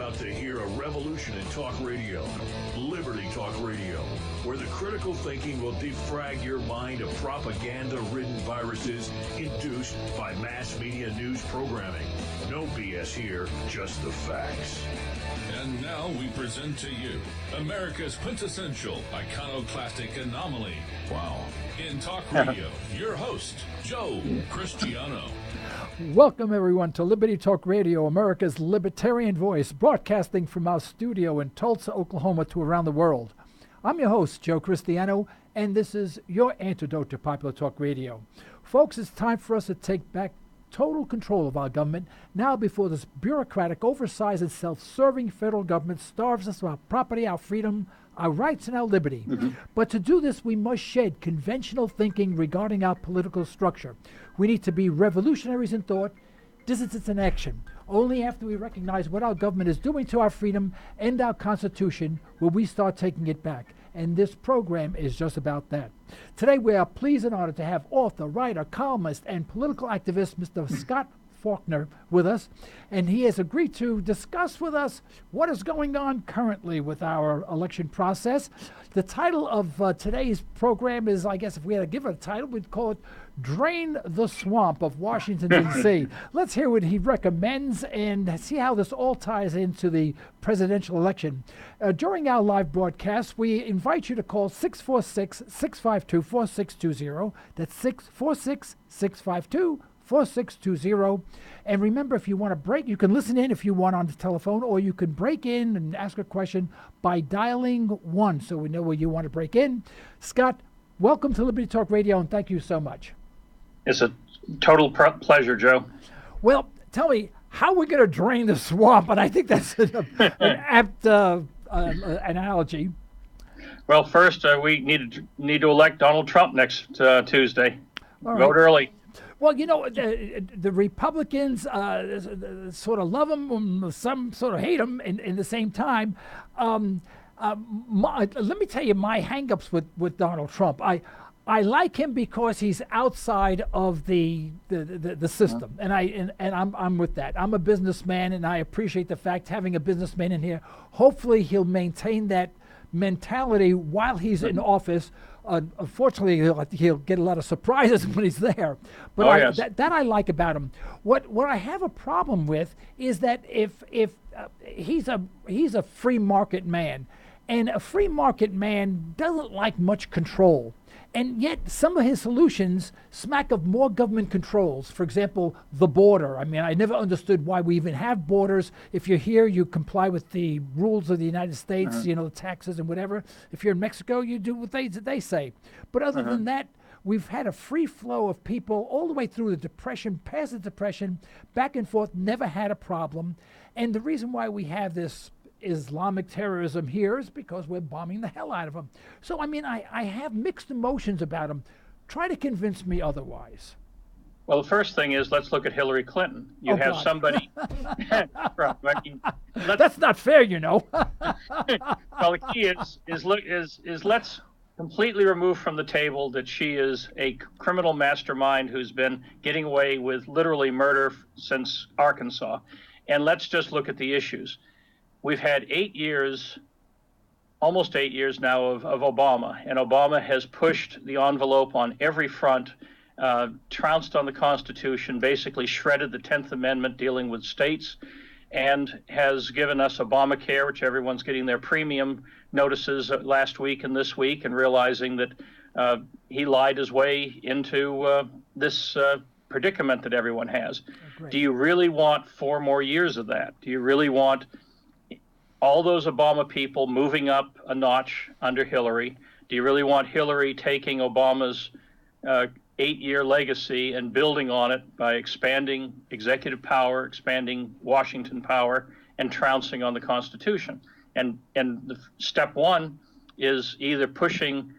about to hear a revolution in talk radio, Liberty Talk Radio, where the critical thinking will defrag your mind of propaganda-ridden viruses induced by mass media news programming. No BS here, just the facts. And now we present to you America's quintessential iconoclastic anomaly. Wow. In talk radio, your host, Joe Cristiano. Welcome, everyone, to Liberty Talk Radio, America's libertarian voice, broadcasting from our studio in Tulsa, Oklahoma, to around the world. I'm your host, Joe Cristiano, and this is your antidote to popular talk radio. Folks, it's time for us to take back total control of our government now before this bureaucratic, oversized, and self-serving federal government starves us of our property, our freedom, our rights, and our liberty. But to do this, we must shed conventional thinking regarding our political structure. We need to be revolutionaries in thought, dissidents in action. Only after we recognize what our government is doing to our freedom and our Constitution will we start taking it back. And this program is just about that. Today we are pleased and honored to have author, writer, columnist, and political activist Mr. Scott Faulkner with us, and he has agreed to discuss with us what is going on currently with our election process. The title of today's program is, I guess if we had to give it a title, we'd call it Drain the Swamp of Washington, D.C. Let's hear what he recommends and see how this all ties into the presidential election. During our live broadcast, we invite you to call 646-652-4620. That's 646-652-4620. And remember, if you want to break, you can listen in if you want on the telephone, or you can break in and ask a question by dialing 1, so we know where you want to break in. Scott, welcome to Liberty Talk Radio, and thank you so much. It's a total pleasure, Joe. Well, tell me, how are we going to drain the swamp? And I think that's an apt analogy. Well, first, we need to elect Donald Trump next Tuesday. All right. Vote early. Well, you know, the Republicans sort of love him, some sort of hate him in the same time. Let me tell you my hang-ups with Donald Trump. I like him because he's outside of the system, and I'm with that. I'm a businessman, and I appreciate the fact having a businessman in here. Hopefully, he'll maintain that mentality while he's in office. Unfortunately, he'll get a lot of surprises when he's there. But that I like about him. What I have a problem with is that if he's a free market man, and a free market man doesn't like much control. And yet some of his solutions smack of more government controls. For example, the border. I mean, I never understood why we even have borders. If you're here, you comply with the rules of the United States, you know, the taxes and whatever. If you're in Mexico, you do what they say. But other than that, we've had a free flow of people all the way through the Depression, past the Depression, back and forth, never had a problem. And the reason why we have this Islamic terrorism here is because we're bombing the hell out of them. So, I mean, I have mixed emotions about them. Try to convince me otherwise. Well, the first thing is, let's look at Hillary Clinton. You have God. Somebody... That's not fair, you know. Well, the key is let's completely remove from the table that she is a criminal mastermind who's been getting away with literally murder since Arkansas. And let's just look at the issues. We've had 8 years, almost 8 years now of Obama, and Obama has pushed the envelope on every front, trounced on the Constitution, basically shredded the 10th Amendment dealing with states, and has given us Obamacare, which everyone's getting their premium notices last week and this week, and realizing that he lied his way into this predicament that everyone has. Oh, do you really want 4 more years of that? Do you really want all those Obama people moving up a notch under Hillary? Do you really want Hillary taking Obama's 8-year legacy and building on it by expanding executive power, expanding Washington power, and trouncing on the Constitution? And the step one is either pushing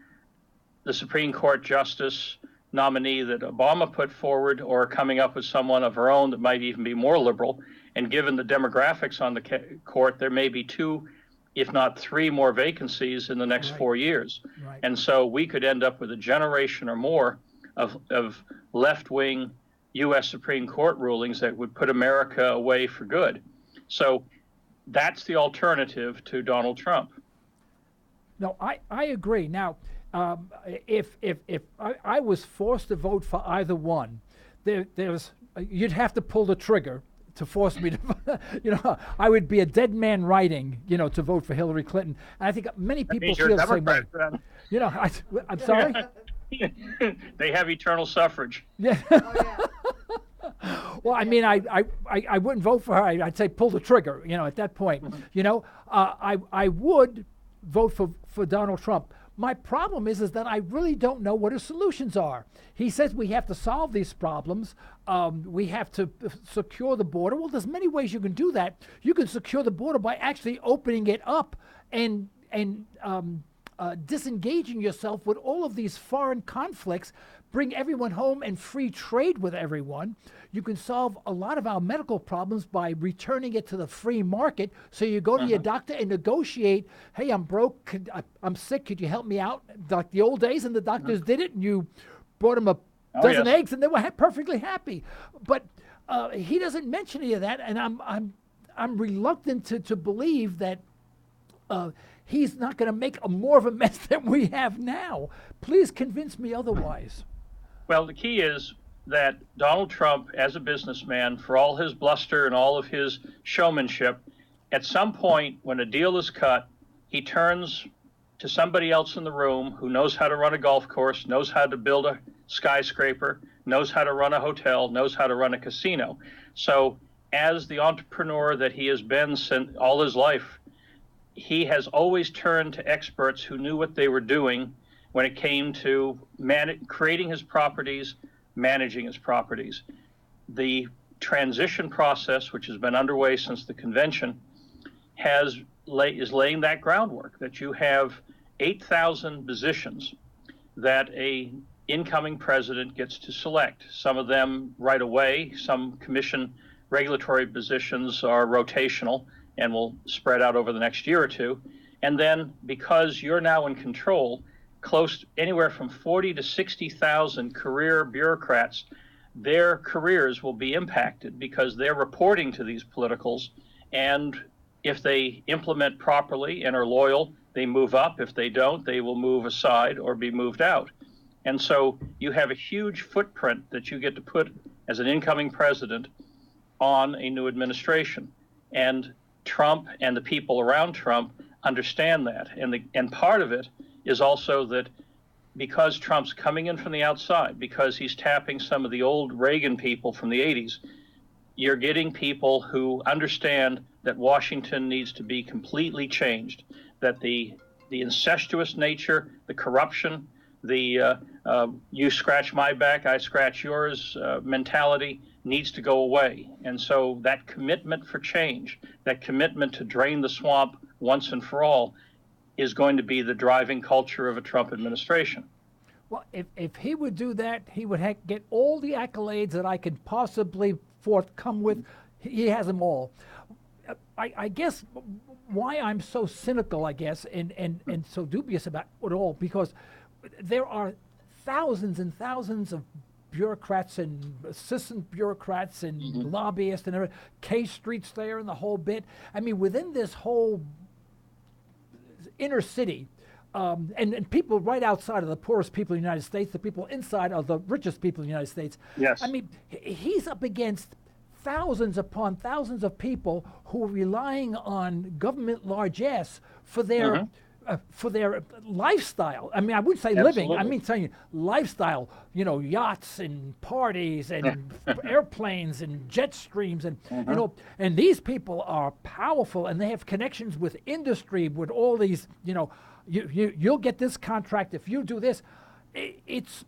the Supreme Court justice nominee that Obama put forward, or coming up with someone of her own that might even be more liberal. And given the demographics on the court, there may be 2, if not 3 more vacancies in the next 4 years. Right. And so we could end up with a generation or more of left-wing U.S. Supreme Court rulings that would put America away for good. So that's the alternative to Donald Trump. No, I agree. Now, if I was forced to vote for either one, there's you'd have to pull the trigger to force me to, I would be a dead man writing, to vote for Hillary Clinton. And I think many people feel the same way. I'm sorry? They have eternal suffrage. Yeah. Well, I mean, I wouldn't vote for her. I'd say pull the trigger, at that point. I would vote for Donald Trump. My problem is that I really don't know what his solutions are. He says we have to solve these problems. We have to secure the border. Well, there's many ways you can do that. You can secure the border by actually opening it up and disengaging yourself with all of these foreign conflicts. Bring everyone home and free trade with everyone. You can solve a lot of our medical problems by returning it to the free market. So you go to your doctor and negotiate, hey, I'm broke, I'm sick, could you help me out? Like the old days, and the doctors did it, and you brought them a dozen eggs, and they were perfectly happy. But he doesn't mention any of that, and I'm reluctant to believe that he's not going to make more of a mess than we have now. Please convince me otherwise. Well, the key is that Donald Trump, as a businessman, for all his bluster and all of his showmanship, at some point when a deal is cut, he turns to somebody else in the room who knows how to run a golf course, knows how to build a skyscraper, knows how to run a hotel, knows how to run a casino. So as the entrepreneur that he has been since all his life, he has always turned to experts who knew what they were doing when it came to creating his properties, managing his properties. The transition process, which has been underway since the convention, is laying that groundwork, that you have 8,000 positions that a incoming president gets to select. Some of them right away, some commission regulatory positions are rotational and will spread out over the next year or two. And then because you're now in control, anywhere from 40 to 60,000 career bureaucrats, their careers will be impacted because they're reporting to these politicals. And if they implement properly and are loyal, they move up. If they don't, they will move aside or be moved out. And so you have a huge footprint that you get to put as an incoming president on a new administration. And Trump and the people around Trump understand that. And part of it is also that because Trump's coming in from the outside, because he's tapping some of the old Reagan people from the 80s, you're getting people who understand that Washington needs to be completely changed, that the incestuous nature, the corruption, the you scratch my back, I scratch yours mentality needs to go away. And so that commitment for change, that commitment to drain the swamp once and for all, is going to be the driving culture of a Trump administration. Well, if he would do that, he would get all the accolades that I could possibly forthcome with. He has them all. I guess why I'm so cynical, and so dubious about it all, because there are thousands and thousands of bureaucrats and assistant bureaucrats and lobbyists and everything. K Street's there and the whole bit. I mean, within this whole inner city, and people right outside of the poorest people in the United States, the people inside are the richest people in the United States. Yes. I mean, he's up against thousands upon thousands of people who are relying on government largesse for their lifestyle. I mean, I wouldn't say living. I mean, saying lifestyle. Yachts and parties and airplanes and jet streams and and these people are powerful and they have connections with industry, with all these. You'll get this contract if you do this. Is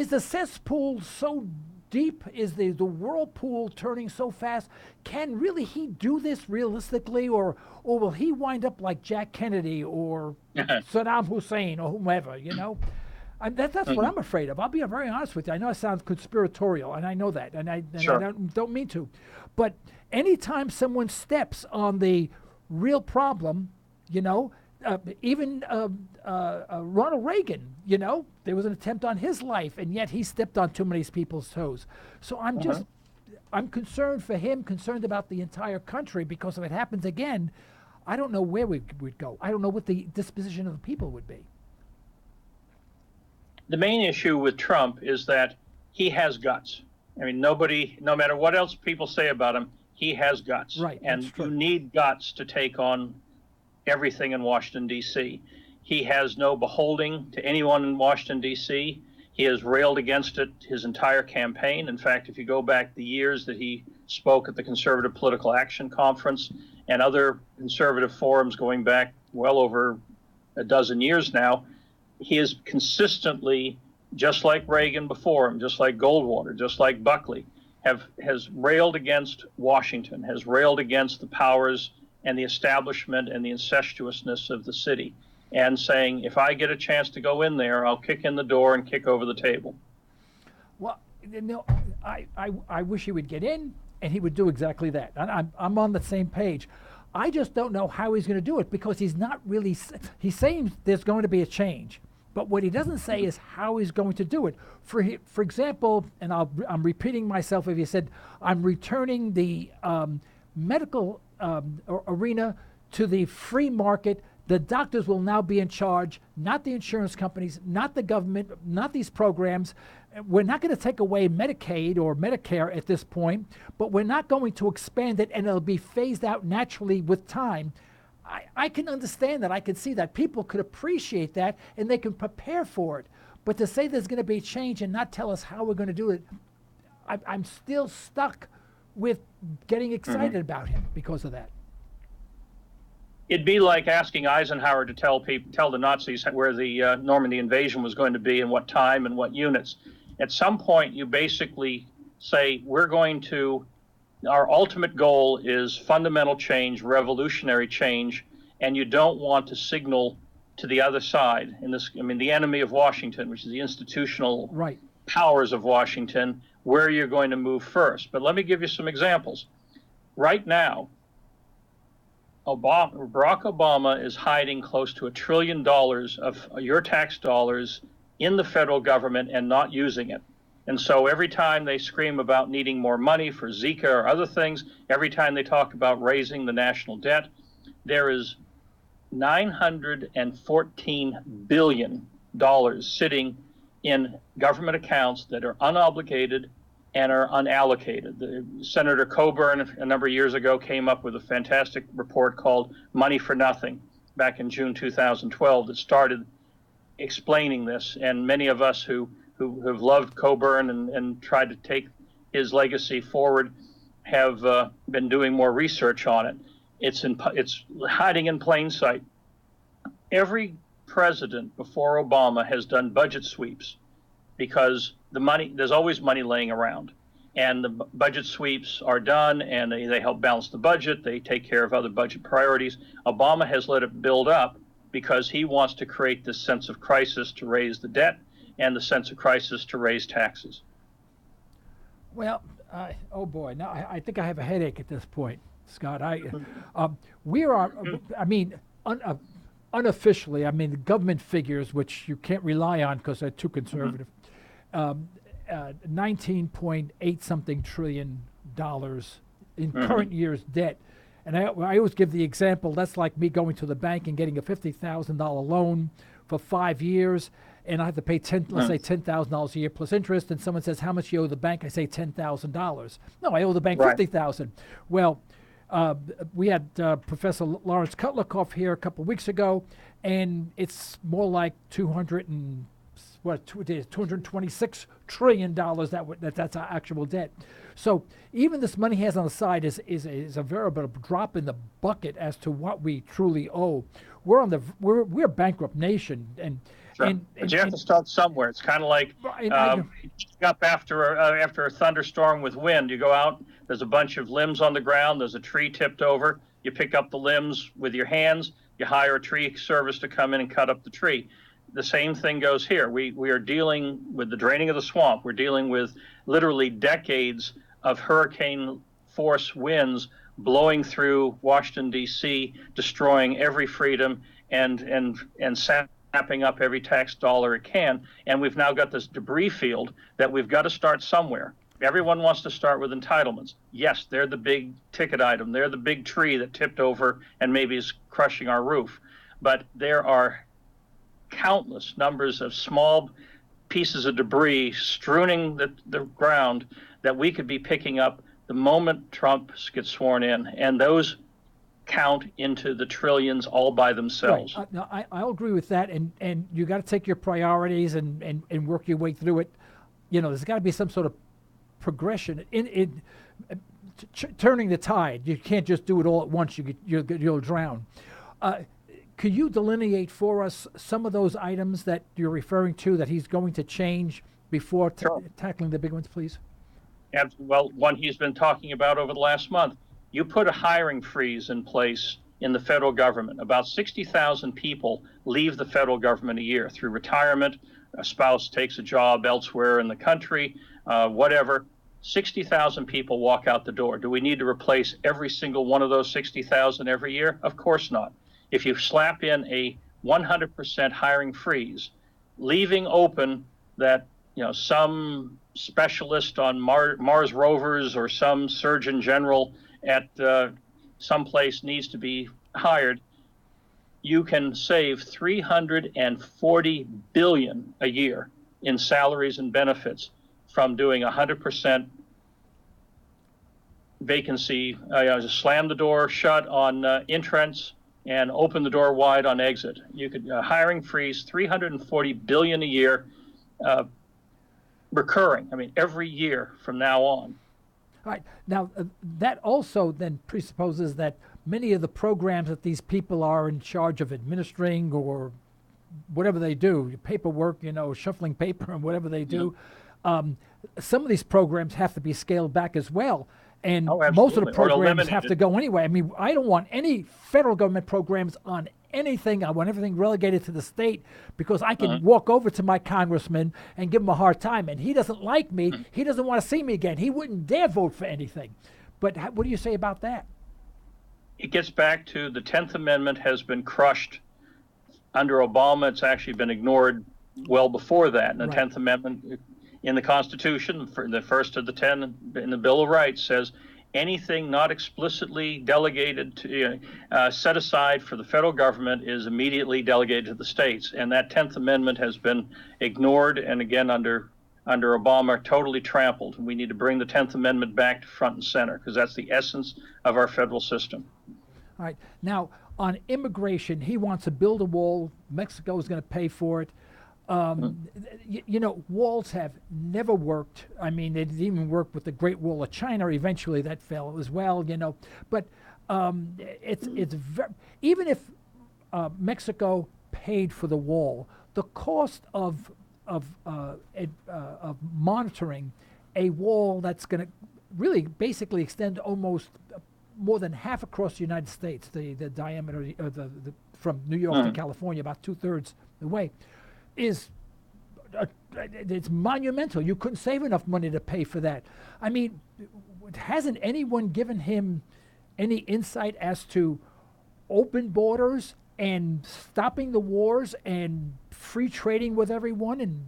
the cesspool so deep? Is the whirlpool turning so fast? Can really he do this realistically, or will he wind up like Jack Kennedy or Saddam Hussein or whomever? That's what I'm afraid of. I'll be very honest with you. I know I sound conspiratorial, and I know that, and I don't mean to, but anytime someone steps on the real problem, even Ronald Reagan, there was an attempt on his life, and yet he stepped on too many people's toes. So I'm just, I'm concerned for him, concerned about the entire country, because if it happens again, I don't know where we'd go. I don't know what the disposition of the people would be. The main issue with Trump is that he has guts. I mean, nobody, no matter what else people say about him, he has guts. Right, and that's true. you need guts to take on everything in Washington, D.C. He has no beholding to anyone in Washington, D.C. He has railed against it his entire campaign. In fact, if you go back the years that he spoke at the Conservative Political Action Conference and other conservative forums going back well over a dozen years now, he is consistently, just like Reagan before him, just like Goldwater, just like Buckley, has railed against Washington, has railed against the powers and the establishment and the incestuousness of the city, and saying, if I get a chance to go in there, I'll kick in the door and kick over the table. Well, I wish he would get in, and he would do exactly that. I'm on the same page. I just don't know how he's going to do it, because he's not really, he's saying there's going to be a change. But what he doesn't say is how he's going to do it. For example, and I'm repeating myself, if he said, I'm returning the medical arena to the free market, the doctors will now be in charge, not the insurance companies, not the government, not these programs. We're not going to take away Medicaid or Medicare at this point, but we're not going to expand it, and it'll be phased out naturally with time. I can understand that. I can see that. People could appreciate that, and they can prepare for it. But to say there's going to be change and not tell us how we're going to do it, I'm still stuck with getting excited about him because of that. It'd be like asking Eisenhower to tell the Nazis where the Normandy invasion was going to be and what time and what units. At some point, you basically say, our ultimate goal is fundamental change, revolutionary change, and you don't want to signal to the other side, the enemy of Washington, which is the institutional powers of Washington, where you're going to move first. But let me give you some examples. Right now, Barack Obama is hiding close to $1 trillion of your tax dollars in the federal government and not using it. And so every time they scream about needing more money for Zika or other things, every time they talk about raising the national debt, there is $914 billion sitting in government accounts that are unobligated and are unallocated. Senator Coburn, a number of years ago, came up with a fantastic report called Money for Nothing back in June 2012 that started explaining this. And many of us who have loved Coburn and tried to take his legacy forward have been doing more research on it. It's hiding in plain sight. Every president before Obama has done budget sweeps because there's always money laying around. And the budget sweeps are done, and they help balance the budget. They take care of other budget priorities. Obama has let it build up because he wants to create this sense of crisis to raise the debt and the sense of crisis to raise taxes. Well, oh boy, now I think I have a headache at this point, Scott. Unofficially, the government figures, which you can't rely on because they're too conservative, 19.8 something trillion dollars in current year's debt. And I always give the example, that's like me going to the bank and getting a $50,000 loan for 5 years, and I have to pay let's say $10,000 a year plus interest, and someone says, how much you owe the bank? I say $10,000. No, I owe the bank $50,000. Well, we had Professor Lawrence Kutlakoff here a couple of weeks ago, and it's more like $226 trillion that's our actual debt. So even this money he has on the side is a veritable drop in the bucket as to what we truly owe. We're a bankrupt nation, and you have to start somewhere. It's kind of like up after a thunderstorm with wind. You go out, there's a bunch of limbs on the ground, there's a tree tipped over. You pick up the limbs with your hands. You hire a tree service to come in and cut up the tree. The same thing goes here. We are dealing with the draining of the swamp. We're dealing with literally decades of hurricane force winds blowing through Washington, D.C., destroying every freedom and sapping up every tax dollar it can. And we've now got this debris field that we've got to start somewhere. Everyone wants to start with entitlements. Yes, they're the big ticket item. They're the big tree that tipped over and maybe is crushing our roof. But there are countless numbers of small pieces of debris strewing the ground that we could be picking up the moment Trump gets sworn in. And those count into the trillions all by themselves. Right. No, I'll agree with that. And you got to take your priorities and work your way through it. There's got to be some sort of progression in turning the tide. You can't just do it all at once. You'll drown. Could you delineate for us some of those items that you're referring to that he's going to change before tackling the big ones, please? Well, one he's been talking about over the last month. You put a hiring freeze in place in the federal government. About 60,000 people leave the federal government a year through retirement. A spouse takes a job elsewhere in the country, whatever. 60,000 people walk out the door. Do we need to replace every single one of those 60,000 every year? Of course not. If you slap in a 100% hiring freeze, leaving open that some specialist on Mars rovers or some surgeon general at some place needs to be hired, you can save $340 billion a year in salaries and benefits from doing 100% vacancy. Just slam the door shut on entrance and open the door wide on exit. You could hiring freeze, $340 billion a year, recurring. I mean, every year from now on. All right. Now, that also then presupposes that many of the programs that these people are in charge of administering or whatever they do, paperwork, shuffling paper and whatever they do, some of these programs have to be scaled back as well. And most of the programs have to go anyway. I mean, I don't want any federal government programs on anything. I want everything relegated to the state because I can walk over to my congressman and give him a hard time. And he doesn't like me. He doesn't want to see me again. He wouldn't dare vote for anything. But what do you say about that? It gets back to the 10th Amendment has been crushed. Under Obama, it's actually been ignored well before that. And the 10th Amendment in the Constitution, the first of the 10 in the Bill of Rights, says anything not explicitly delegated to, set aside for the federal government is immediately delegated to the states. And that 10th Amendment has been ignored, and again, under Obama, totally trampled. We need to bring the 10th Amendment back to front and center because that's the essence of our federal system. All right. Now, on immigration, he wants to build a wall. Mexico is going to pay for it. Walls have never worked. I mean, they didn't even work with the Great Wall of China. Eventually, that fell as well. But it's even if Mexico paid for the wall, the cost of monitoring a wall that's going to really basically extend almost more than half across the United States, the diameter from New York to California, about 2/3 the way, it's monumental. You couldn't save enough money to pay for that. I mean, hasn't anyone given him any insight as to open borders and stopping the wars and free trading with everyone and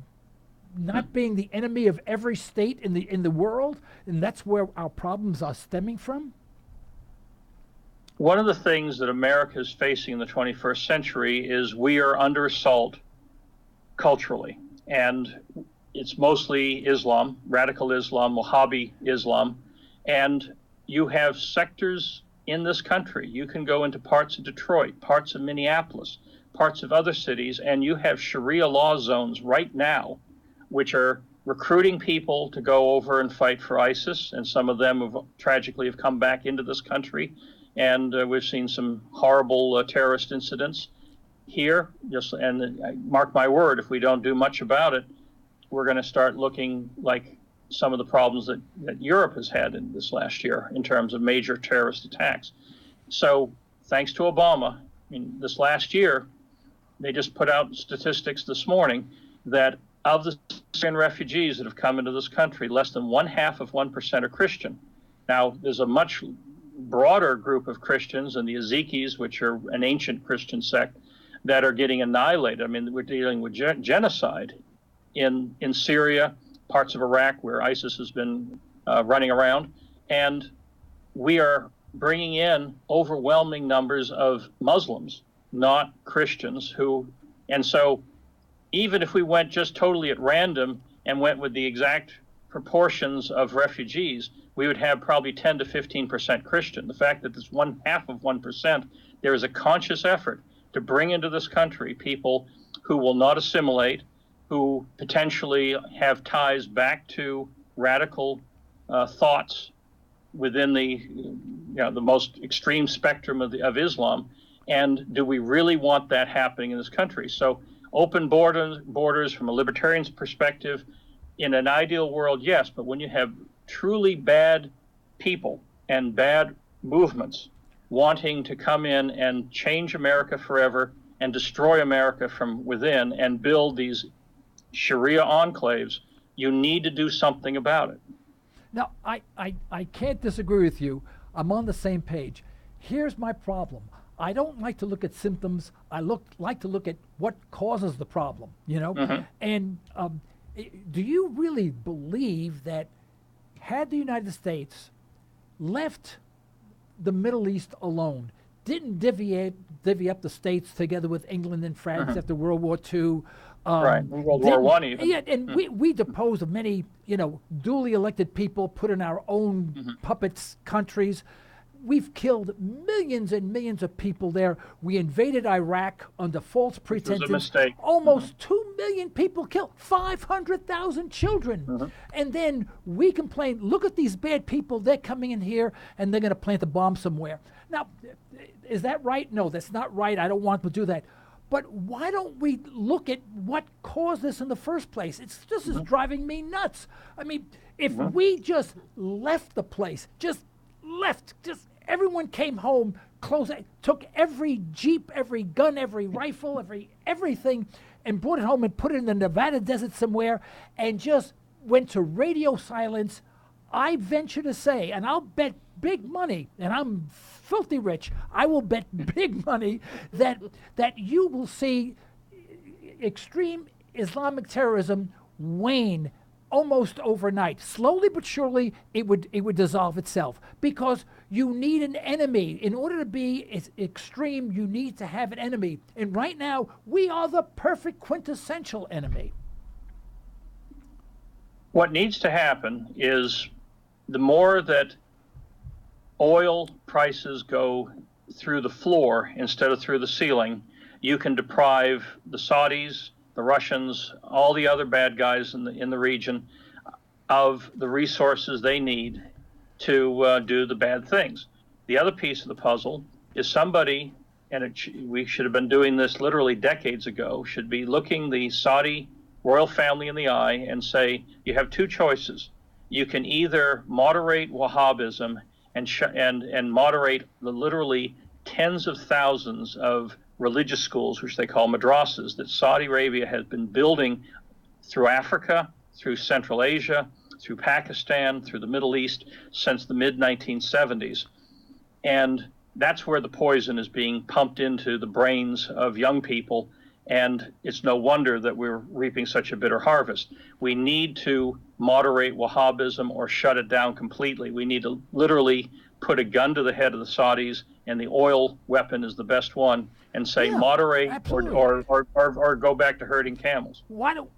not being the enemy of every state in the world? And that's where our problems are stemming from? One of the things that America is facing in the 21st century is we are under assault culturally, and it's mostly Islam, radical Islam, Wahhabi Islam, and you have sectors in this country. You can go into parts of Detroit, parts of Minneapolis, parts of other cities, and you have Sharia law zones right now, which are recruiting people to go over and fight for ISIS, and some of them tragically have come back into this country, and we've seen some horrible terrorist incidents here. Mark my word, if we don't do much about it, we're going to start looking like some of the problems that Europe has had in this last year in terms of major terrorist attacks. So thanks to Obama, this last year, they just put out statistics this morning that of the Syrian refugees that have come into this country, less than 0.5% are Christian. Now, there's a much broader group of Christians, and the Ezekis, which are an ancient Christian sect, that are getting annihilated. I mean, we're dealing with genocide in Syria, parts of Iraq where ISIS has been running around, and we are bringing in overwhelming numbers of Muslims, not Christians, and so even if we went just totally at random and went with the exact proportions of refugees, we would have probably 10 to 15% Christian. The fact that it's 0.5%, there is a conscious effort to bring into this country people who will not assimilate, who potentially have ties back to radical thoughts within the most extreme spectrum of Islam. And do we really want that happening in this country? So open borders from a libertarian's perspective, in an ideal world, yes, but when you have truly bad people and bad movements wanting to come in and change America forever and destroy America from within and build these Sharia enclaves, you need to do something about it. Now, I can't disagree with you. I'm on the same page. Here's my problem. I don't like to look at symptoms. I like to look at what causes the problem, Mm-hmm. And do you really believe that had the United States left the Middle East alone, didn't divvy up the states together with England and France Mm-hmm. after World War II, Right, World War I even. Yeah, and we deposed of many, duly elected people, put in our own puppets countries. We've killed millions and millions of people there. We invaded Iraq under false pretenses. Which was a mistake. Almost 2 million people killed, 500,000 children. And then we complain, look at these bad people, they're coming in here and they're going to plant a bomb somewhere. Now, is that right? No, that's not right. I don't want to do that. But why don't we look at what caused this in the first place? This is driving me nuts. I mean, if we just left the place, just everyone came home, took every Jeep, every gun, every rifle, everything, and brought it home and put it in the Nevada desert somewhere, and just went to radio silence, I venture to say, and I'll bet big money, and I'm filthy rich, I will bet big money that you will see extreme Islamic terrorism wane almost overnight. Slowly but surely, it would dissolve itself, because you need an enemy. In order to be extreme, you need to have an enemy. And right now, we are the perfect quintessential enemy. What needs to happen is the more that oil prices go through the floor instead of through the ceiling, you can deprive the Saudis, the Russians, all the other bad guys in the region of the resources they need to do the bad things. The other piece of the puzzle is somebody, and we should have been doing this literally decades ago, should be looking the Saudi royal family in the eye and say, you have two choices. You can either moderate Wahhabism and moderate the literally tens of thousands of religious schools, which they call madrasas, that Saudi Arabia has been building through Africa, through Central Asia, through Pakistan, through the Middle East since the mid-1970s. And that's where the poison is being pumped into the brains of young people. And it's no wonder that we're reaping such a bitter harvest. We need to moderate Wahhabism or shut it down completely. We need to literally put a gun to the head of the Saudis, and the oil weapon is the best one, and say moderate or go back to herding camels. Why don't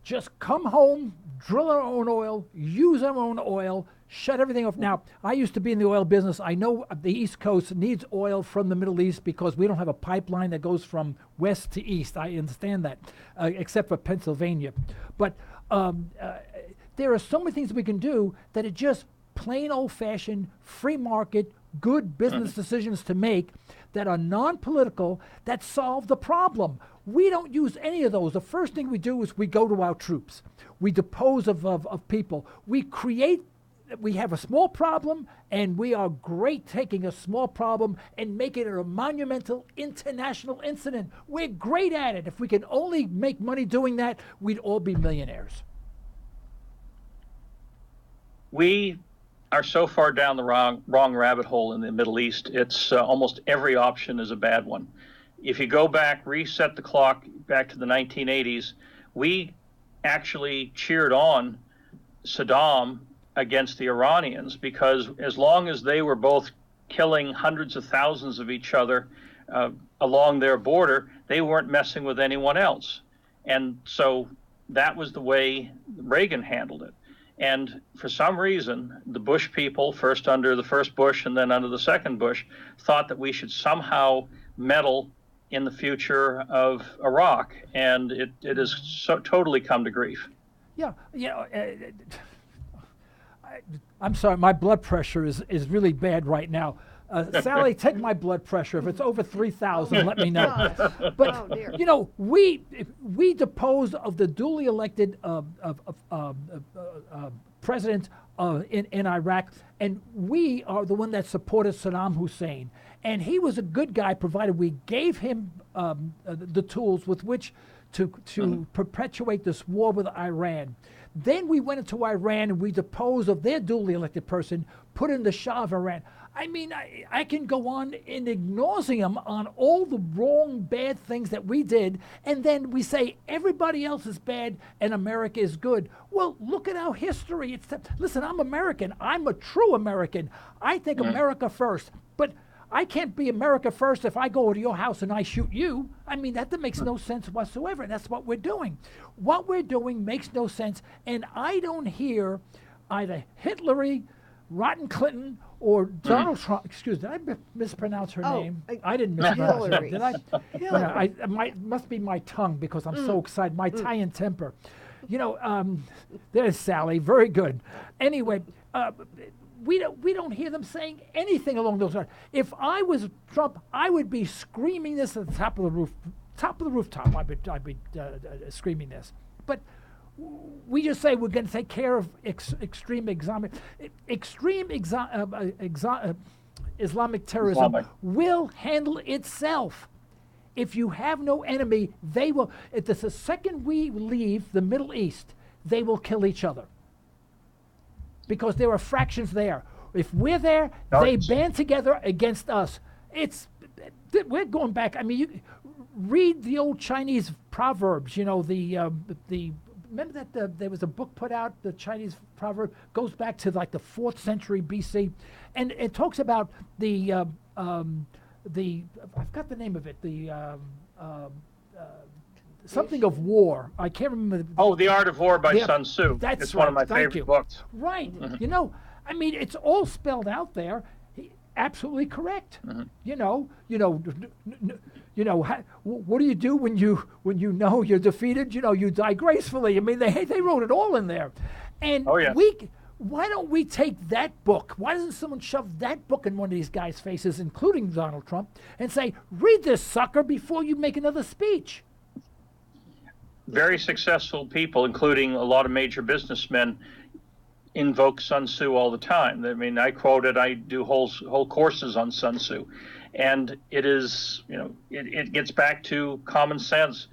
just come home, drill our own oil, use our own oil, shut everything off. Now, I used to be in the oil business. I know the East Coast needs oil from the Middle East because we don't have a pipeline that goes from west to east. I understand that, except for Pennsylvania. But there are so many things we can do that are just plain old-fashioned, free market, good business decisions to make that are non-political, that solve the problem. We don't use any of those. The first thing we do is we go to our troops. We depose of people. We have a small problem, and we are great taking a small problem and making it a monumental international incident. We're great at it. If we can only make money doing that, we'd all be millionaires. We are so far down the wrong rabbit hole in the Middle East. It's almost every option is a bad one. If you go back, reset the clock back to the 1980s, we actually cheered on Saddam against the Iranians, because as long as they were both killing hundreds of thousands of each other along their border, they weren't messing with anyone else. And so that was the way Reagan handled it. And for some reason, the Bush people, first under the first Bush and then under the second Bush, thought that we should somehow meddle in the future of Iraq. And it has so totally come to grief. Yeah, I'm sorry, my blood pressure is really bad right now. Sally, take my blood pressure. If it's over 3,000, let me know. But, we deposed of the duly elected president in Iraq, and we are the one that supported Saddam Hussein. And he was a good guy, provided we gave him the tools with which to perpetuate this war with Iran. Then we went into Iran and we deposed of their duly elected person, put in the Shah of Iran. I mean, I can go on in nauseam on all the wrong, bad things that we did, and then we say everybody else is bad and America is good. Well, look at our history. Listen, I'm American. I'm a true American. I think America first. But I can't be America first if I go to your house and I shoot you. I mean, that makes no sense whatsoever. And that's what we're doing. What we're doing makes no sense. And I don't hear either Hillary, Rotten Clinton, or Donald Trump. Excuse me, did I mispronounce her name? I didn't mispronounce her name, did I? Yeah, must be my tongue because I'm so excited. My Italian temper. There's Sally. Very good. Anyway, we don't hear them saying anything along those lines. If I was Trump, I would be screaming this at the top of the rooftop. I'd be screaming this. But we just say we're going to take care of extreme Islamic terrorism will handle itself. If you have no enemy, they will. If the second we leave the Middle East, they will kill each other. Because there are fractions there. If we're there, they band together against us. We're going back. I mean, you read the old Chinese proverbs. Remember that there was a book put out, the Chinese proverb goes back to like the 4th century BC, and it talks about I've got the name of it, something of war. I can't remember. The Art of War by Sun Tzu. It's one of my favorite books. Right. I mean, it's all spelled out there. Absolutely correct. What do you do when you know you're defeated? You die gracefully. I mean, they wrote it all in there. And why don't we take that book? Why doesn't someone shove that book in one of these guys' faces, including Donald Trump, and say, read this sucker before you make another speech? Very successful people, including a lot of major businessmen, invoke Sun Tzu all the time. I mean, I do whole courses on Sun Tzu. And it is, it gets back to common sense.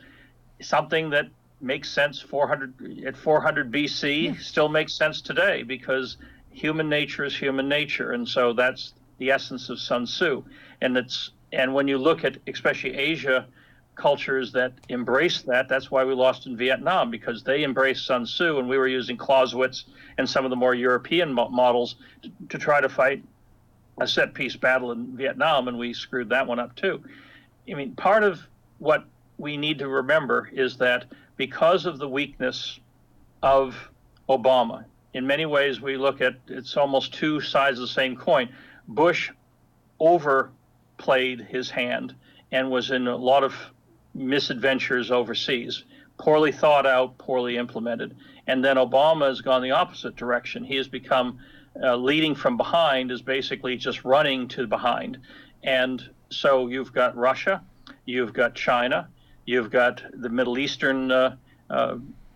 Something that makes sense at 400 BC still makes sense today, because human nature is human nature. And so that's the essence of Sun Tzu. And when you look at especially Asia cultures that embrace that, that's why we lost in Vietnam, because they embraced Sun Tzu, and we were using Clausewitz and some of the more European models to try to fight a set-piece battle in Vietnam, and we screwed that one up too. I mean, part of what we need to remember is that because of the weakness of Obama, in many ways we look at it's almost two sides of the same coin. Bush overplayed his hand and was in a lot of misadventures overseas, poorly thought out, poorly implemented. And then Obama has gone the opposite direction. He has become leading from behind, is basically just running to behind. And so you've got Russia, you've got China, you've got the Middle Eastern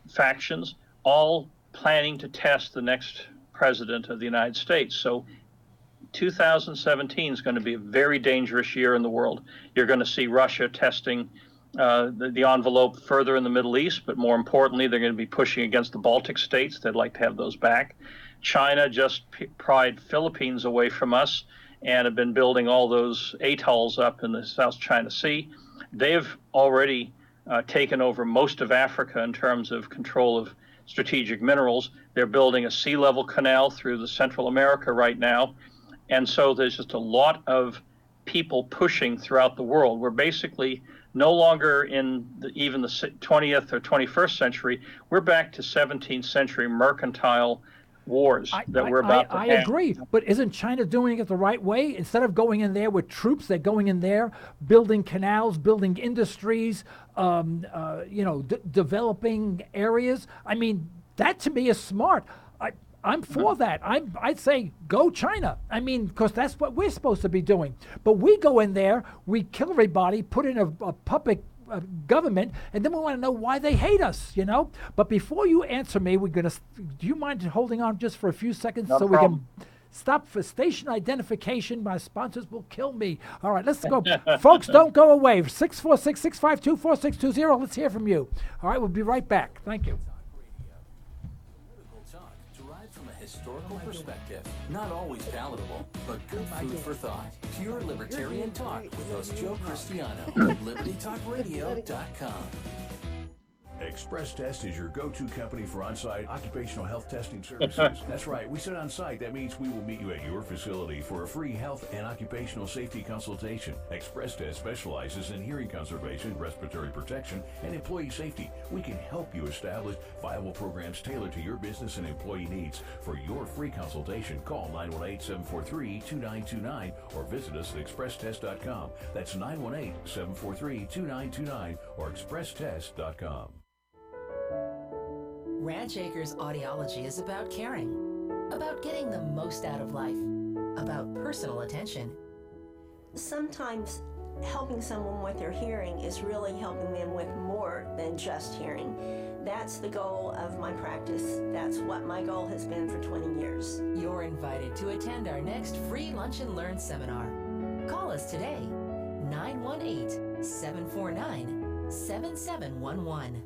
factions, all planning to test the next president of the United States. So 2017 is going to be a very dangerous year in the world. You're going to see Russia testing the envelope further in the Middle East, but more importantly, they're going to be pushing against the Baltic states. They'd like to have those back. China just pried Philippines away from us and have been building all those atolls up in the South China Sea. They've already taken over most of Africa in terms of control of strategic minerals. They're building a sea level canal through the Central America right now. And so there's just a lot of people pushing throughout the world. We're basically no longer in even the 20th or 21st century. We're back to 17th century mercantile wars we're about to have. I agree, but isn't China doing it the right way? Instead of going in there with troops, they're going in there, building canals, building industries, developing areas. I mean, that to me is smart. I'm for that. I'd say go China. I mean, because that's what we're supposed to be doing. But we go in there, we kill everybody, put in a puppet government, and then we want to know why they hate us, But before you answer me, do you mind holding on just for a few seconds No so problem. we can stop for station identification? My sponsors will kill me. All right, let's go. Folks, don't go away. 646-652-4620. Let's hear from you. All right, we'll be right back. Thank you. Historical perspective, not always palatable, but good food for thought. Pure Libertarian Talk with host Joe Cristiano. LibertyTalkRadio.com. Express Test is your go-to company for on-site occupational health testing services. That's right, we said on-site. That means we will meet you at your facility for a free health and occupational safety consultation. Express Test specializes in hearing conservation, respiratory protection, and employee safety. We can help you establish viable programs tailored to your business and employee needs. For your free consultation, call 918-743-2929 or visit us at expresstest.com. That's 918-743-2929 or expresstest.com. Ranch Acres Audiology is about caring, about getting the most out of life, about personal attention. Sometimes helping someone with their hearing is really helping them with more than just hearing. That's the goal of my practice. That's what my goal has been for 20 years. You're invited to attend our next free Lunch and Learn seminar. Call us today, 918-749-7711.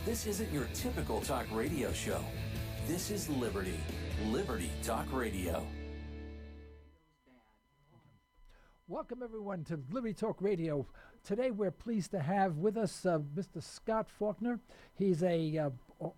This isn't your typical talk radio show. This is Liberty. Liberty Talk Radio. Welcome, everyone, to Liberty Talk Radio. Today, we're pleased to have with us Mr. Scott Faulkner. He's a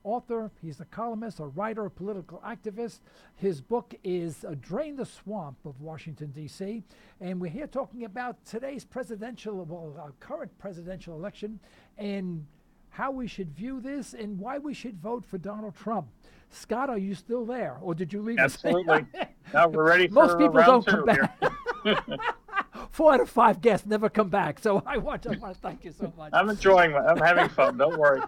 author, he's a columnist, a writer, a political activist. His book is Drain the Swamp of Washington, D.C., and we're here talking about today's current presidential election and how we should view this and why we should vote for Donald Trump. Scott, are you still there, or did you leave? Absolutely. Now we're ready for Most people round don't come back. 4 out of 5 guests never come back, so I want to thank you so much. I'm I'm having fun. Don't worry.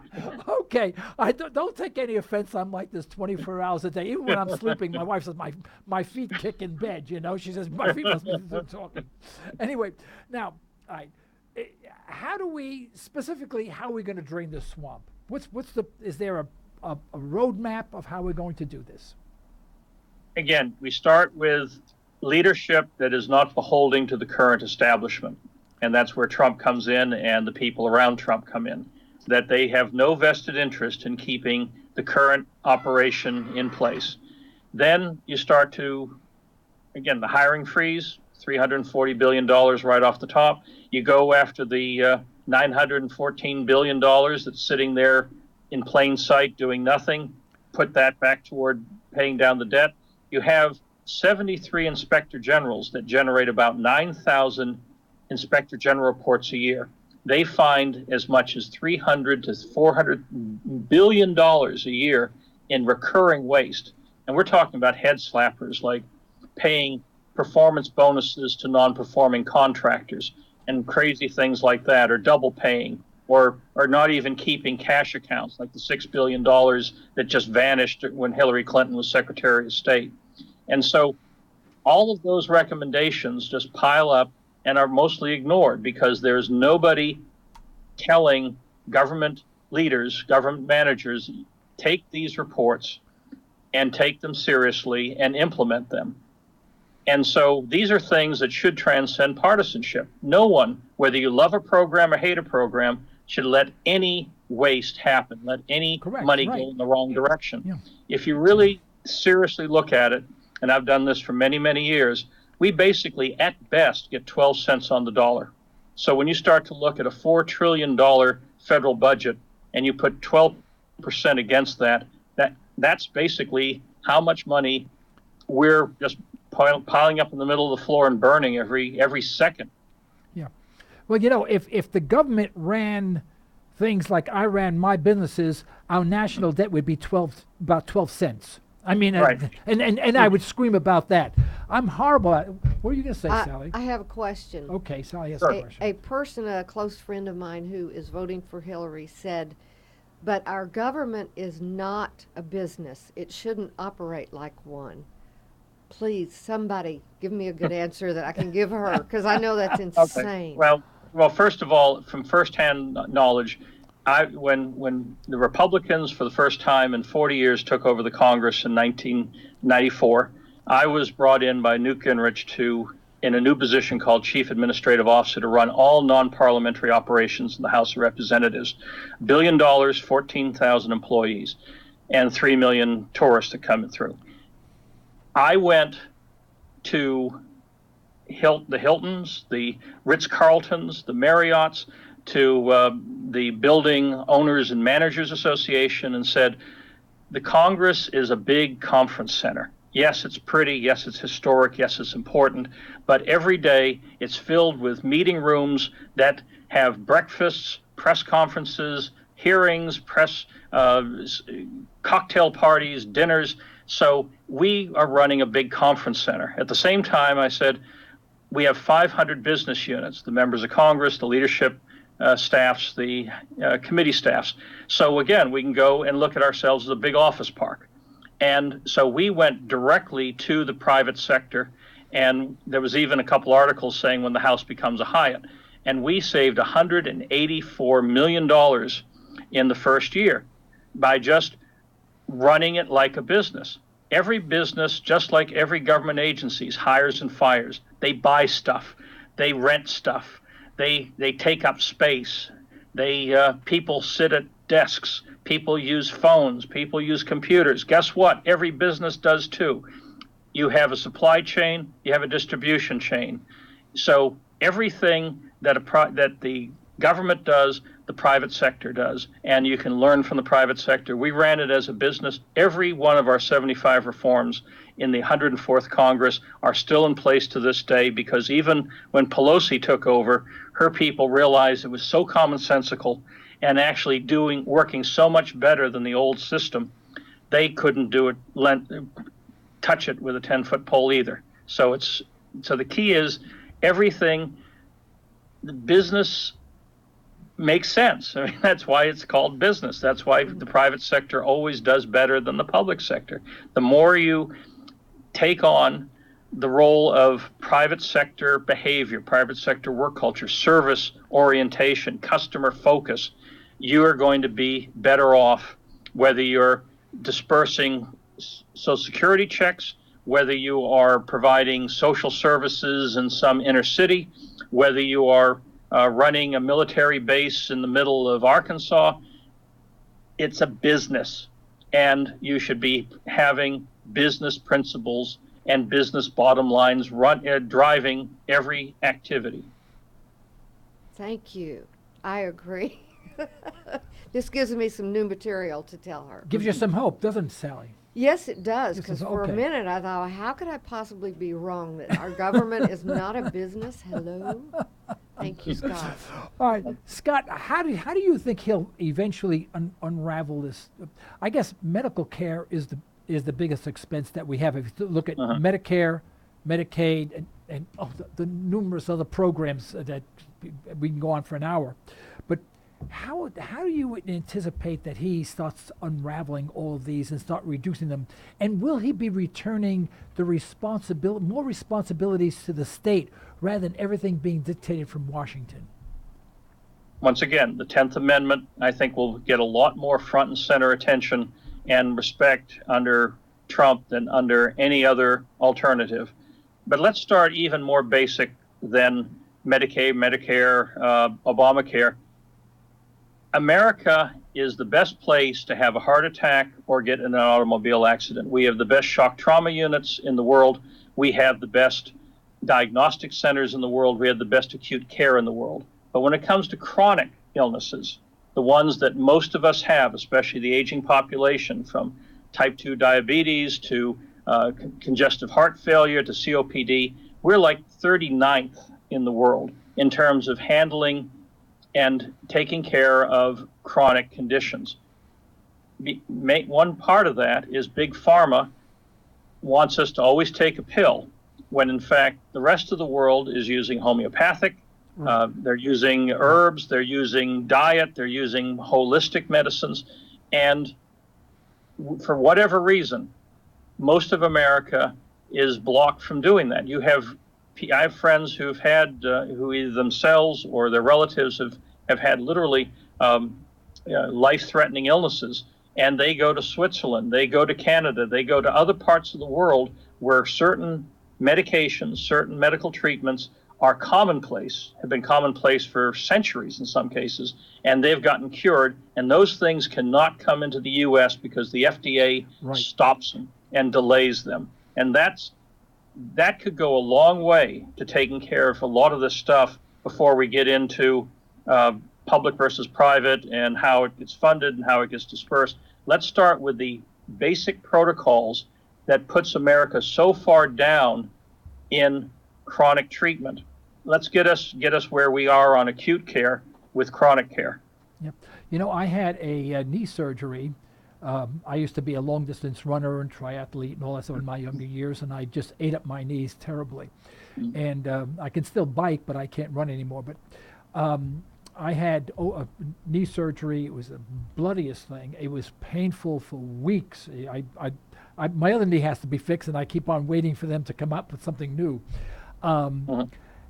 Okay, I don't take any offense. I'm like this 24 hours a day. Even when I'm sleeping, my wife says my feet kick in bed. She says my feet must be talking. Anyway, now, all right. How are we going to drain this swamp? Is there a roadmap of how we're going to do this? Again, we start with leadership that is not beholding to the current establishment. And that's where Trump comes in and the people around Trump come in. That they have no vested interest in keeping the current operation in place. Then you start to, again, the hiring freeze, $340 billion right off the top. You go after the $914 billion that's sitting there in plain sight doing nothing, put that back toward paying down the debt. You have 73 inspector generals that generate about 9,000 inspector general reports a year. They find as much as $300 to $400 billion a year in recurring waste. And we're talking about head slappers like paying performance bonuses to non-performing contractors and crazy things like that, or double paying, or not even keeping cash accounts like the $6 billion that just vanished when Hillary Clinton was Secretary of State. And so all of those recommendations just pile up and are mostly ignored because there's nobody telling government leaders, government managers, take these reports and take them seriously and implement them. And so these are things that should transcend partisanship. No one, whether you love a program or hate a program, should let any waste happen, let any money go in the wrong direction. Yeah. If you really seriously look at it, and I've done this for many, many years, we basically, at best, get 12 cents on the dollar. So when you start to look at a $4 trillion federal budget and you put 12% against that's basically how much money we're just piling up in the middle of the floor and burning every second. Yeah. Well, if the government ran things like I ran my businesses, our national debt would be about 12 cents. I mean, right. and I would scream about that. I'm horrible at. What are you going to say, Sally? I have a question. Okay, Sally has Sure. a question. A person, a close friend of mine who is voting for Hillary said, but our government is not a business. It shouldn't operate like one. Please, somebody give me a good answer that I can give her, because I know that's insane. Okay. Well, first of all, from firsthand knowledge, when the Republicans for the first time in 40 years took over the Congress in 1994, I was brought in by Newt Gingrich in a new position called Chief Administrative Officer to run all non-parliamentary operations in the House of Representatives. $1 billion, 14,000 employees, and 3 million tourists that come through. I went to the Hiltons, the Ritz-Carltons, the Marriotts, to the Building Owners and Managers Association and said, the Congress is a big conference center. Yes, it's pretty. Yes, it's historic. Yes, it's important. But every day it's filled with meeting rooms that have breakfasts, press conferences, hearings, cocktail parties, dinners. So we are running a big conference center. At the same time, I said, we have 500 business units, the members of Congress, the leadership staffs, the committee staffs. So again, we can go and look at ourselves as a big office park. And so we went directly to the private sector, and there was even a couple articles saying when the House becomes a Hyatt. And we saved $184 million in the first year by just running it like a business. Every business, just like every government agency, hires and fires. They buy stuff. They rent stuff. They take up space. People sit at desks. People use phones. People use computers. Guess what? Every business does too. You have a supply chain. You have a distribution chain. So everything that the government does, the private sector does, and you can learn from the private sector. We ran it as a business. Every one of our 75 reforms in the 104th Congress are still in place to this day, because even when Pelosi took over, her people realized it was so commonsensical and actually working so much better than the old system, they couldn't do it, touch it with a 10-foot pole either. So the key is everything, the business makes sense. I mean, that's why it's called business. That's why the private sector always does better than the public sector. The more you take on the role of private sector behavior, private sector work culture, service orientation, customer focus, you are going to be better off, whether you're dispersing Social Security checks, whether you are providing social services in some inner city, whether you are running a military base in the middle of Arkansas. It's a business, and you should be having business principles and business bottom lines driving every activity. Thank you. I agree. This gives me some new material to tell her. Gives you some hope, doesn't it, Sally? Yes, it does, because for a minute I thought, how could I possibly be wrong that our government is not a business? Hello? Thank you, Scott. All right, Scott, how do you think he'll eventually unravel this? I guess medical care is the biggest expense that we have. If you look at Medicare, Medicaid, and the numerous other programs that we can go on for an hour. But how do you anticipate that he starts unraveling all of these and start reducing them? And will he be returning the more responsibilities to the state rather than everything being dictated from Washington? Once again, the 10th Amendment, I think, will get a lot more front and center attention and respect under Trump than under any other alternative. But let's start even more basic than Medicaid, Medicare, Obamacare. America is the best place to have a heart attack or get in an automobile accident. We have the best shock trauma units in the world. We have the best diagnostic centers in the world. We had the best acute care in the world. But when it comes to chronic illnesses, the ones that most of us have, especially the aging population, from type 2 diabetes to congestive heart failure to COPD, we're like 39th in the world in terms of handling and taking care of chronic conditions. One part of that is Big Pharma wants us to always take a pill, when in fact the rest of the world is using homeopathic, they're using herbs, they're using diet, they're using holistic medicines, and for whatever reason, most of America is blocked from doing that. I have friends who've had, who either themselves or their relatives have had literally life-threatening illnesses, and they go to Switzerland, they go to Canada, they go to other parts of the world where certain medications, certain medical treatments are commonplace, have been commonplace for centuries in some cases, and they've gotten cured, and those things cannot come into the U.S. because the FDA stops them and delays them. And that could go a long way to taking care of a lot of this stuff before we get into public versus private and how it gets funded and how it gets dispersed. Let's start with the basic protocols that puts America so far down in chronic treatment. Let's get us where we are on acute care with chronic care. Yep. You know, I had a knee surgery. I used to be a long distance runner and triathlete and all that stuff in my younger years, and I just ate up my knees terribly. And I can still bike, but I can't run anymore. But I had a knee surgery. It was the bloodiest thing. It was painful for weeks. My other knee has to be fixed, and I keep on waiting for them to come up with something new.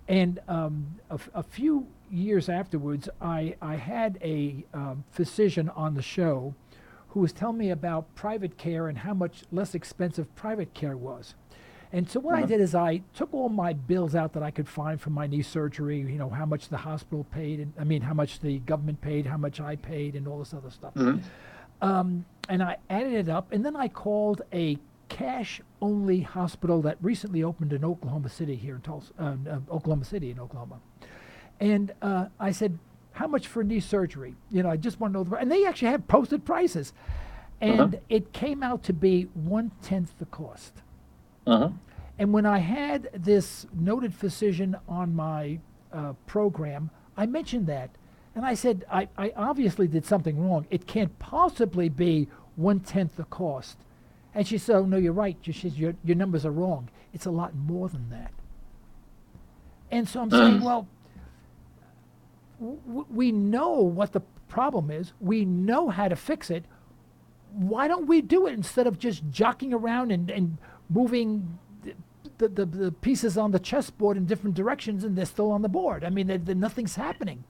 And a few years afterwards, I had a physician on the show who was telling me about private care and how much less expensive private care was. And so what I did is I took all my bills out that I could find from my knee surgery, you know, how much the hospital paid, and how much the government paid, how much I paid, and all this other stuff. And I added it up, and then I called a cash-only hospital that recently opened in Oklahoma City here in Tulsa, Oklahoma City in Oklahoma. And I said, how much for knee surgery? You know, I just want to know. And they actually had posted prices. And it came out to be 1/10 the cost. And when I had this noted physician on my program, I mentioned that. And I said, I obviously did something wrong. It can't possibly be 1/10 the cost. And she said, oh, no, you're right. She says, your numbers are wrong. It's a lot more than that. And so I'm saying, well, we know what the problem is. We know how to fix it. Why don't we do it instead of just jockeying around and moving the pieces on the chessboard in different directions, and they're still on the board? I mean, nothing's happening.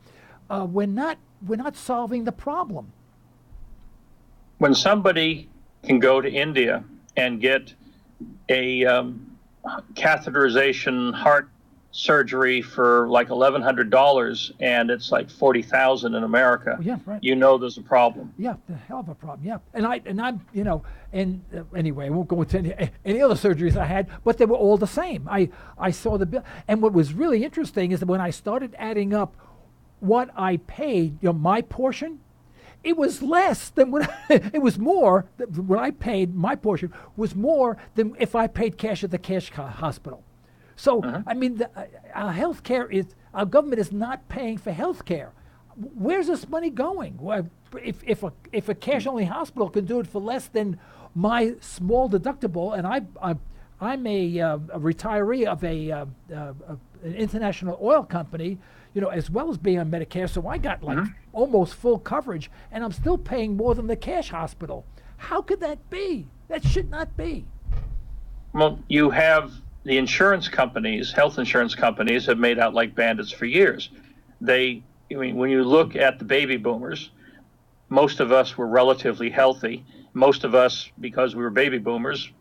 We're not solving the problem. When somebody can go to India and get a catheterization heart surgery for like $1,100 and it's like $40,000 in America, you know there's a problem. Yeah, the hell of a problem. Yeah, and I'm you know, and anyway, I won't go into any other surgeries I had, but they were all the same. I saw the bill, and what was really interesting is that when I started adding up what I paid, you know, my portion, it was less than what it was more. What I paid, my portion was more than if I paid cash at the cash hospital. So I mean, our healthcare our government is not paying for healthcare. Where's this money going? If a cash only hospital can do it for less than my small deductible, and I'm a retiree of an international oil company, you know, as well as being on Medicare, so I got like almost full coverage, and I'm still paying more than the cash hospital. How could that be? That should not be. Well, you have the insurance companies, health insurance companies, have made out like bandits for years. I mean, when you look at the baby boomers, most of us were relatively healthy. Most of us, because we were baby boomers,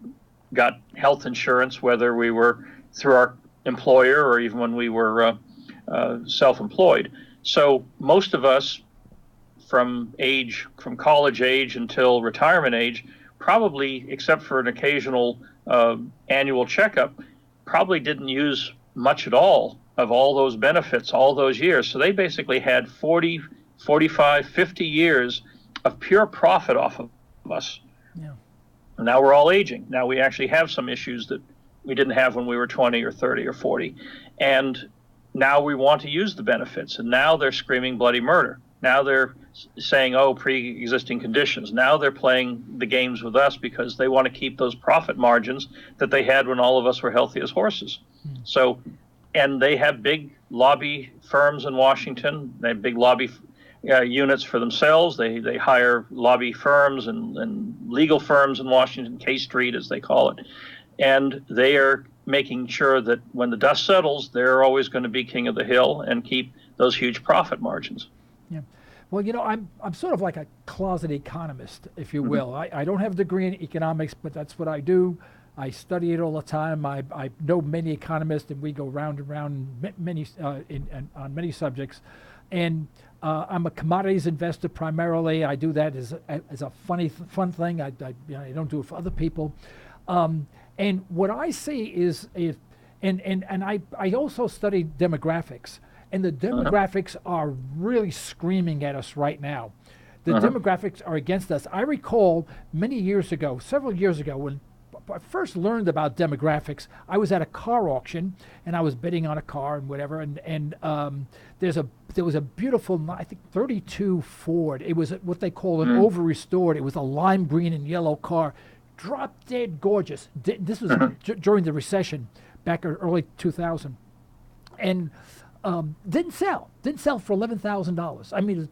got health insurance, whether we were through our employer or even when we were self-employed. So most of us from college age until retirement age, probably, except for an occasional annual checkup, probably didn't use much at all of all those benefits all those years. So they basically had 40, 45, 50 years of pure profit off of us. Yeah. And now we're all aging. Now we actually have some issues that we didn't have when we were 20 or 30 or 40. And now we want to use the benefits. And now they're screaming bloody murder. Now they're saying, oh, pre-existing conditions. Now they're playing the games with us because they want to keep those profit margins that they had when all of us were healthy as horses. So, and they have big lobby firms in Washington. They have big lobby units for themselves. They hire lobby firms and legal firms in Washington, K Street as they call it. And they are making sure that when the dust settles, they're always going to be king of the hill and keep those huge profit margins. Yeah. Well, I'm sort of like a closet economist, if you will. I don't have a degree in economics, but that's what I do. I study it all the time. I know many economists, and we go round and round on many subjects. And I'm a commodities investor primarily. I do that as a fun thing. I don't do it for other people. And what I see is I also study demographics. And the demographics are really screaming at us right now. The demographics are against us. I recall several years ago, when I first learned about demographics, I was at a car auction and I was bidding on a car and whatever. And there was a beautiful, I think, 32 Ford. It was what they call an over-restored. It was a lime green and yellow car, drop dead gorgeous. This was during the recession back in early 2000. And didn't sell for $11,000. I mean,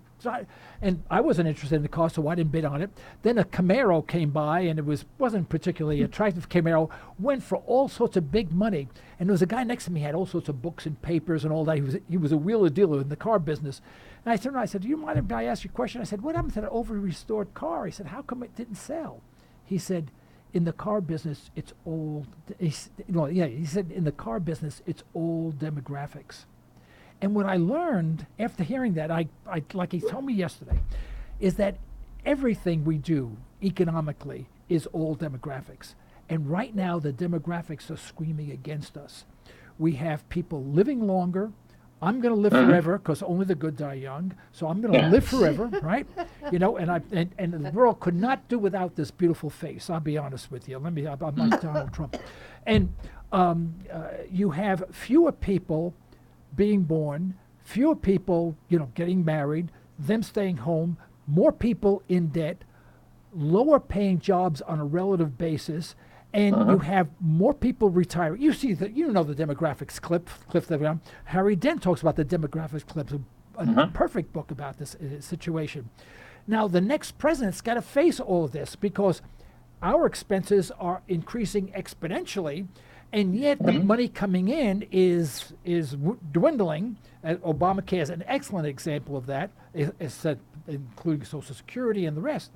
and I wasn't interested in the car, so I didn't bid on it. Then a Camaro came by, and it wasn't particularly attractive. Camaro went for all sorts of big money, and there was a guy next to me had all sorts of books and papers and all that. He was a wheeler dealer in the car business. And I turned around, I said, "Do you mind if I ask you a question?" I said, "What happened to that over-restored car?" He said, "How come it didn't sell?" He said, "In the car business, it's old." He said, "In the car business, it's old demographics." And what I learned after hearing that, I like he told me yesterday, is that everything we do economically is all demographics. And right now, the demographics are screaming against us. We have people living longer. I'm going to live forever because only the good die young. So I'm going to live forever, right? And the world could not do without this beautiful face. I'll be honest with you. I'm like Donald Trump. And you have fewer people being born, fewer people, getting married, them staying home, more people in debt, lower paying jobs on a relative basis, and you have more people retiring. You see the demographics clip that Harry Dent talks about the demographics clips, a perfect book about this situation. Now the next president's got to face all of this because our expenses are increasing exponentially. And yet the money coming in is dwindling. Obamacare is an excellent example of that, including Social Security and the rest.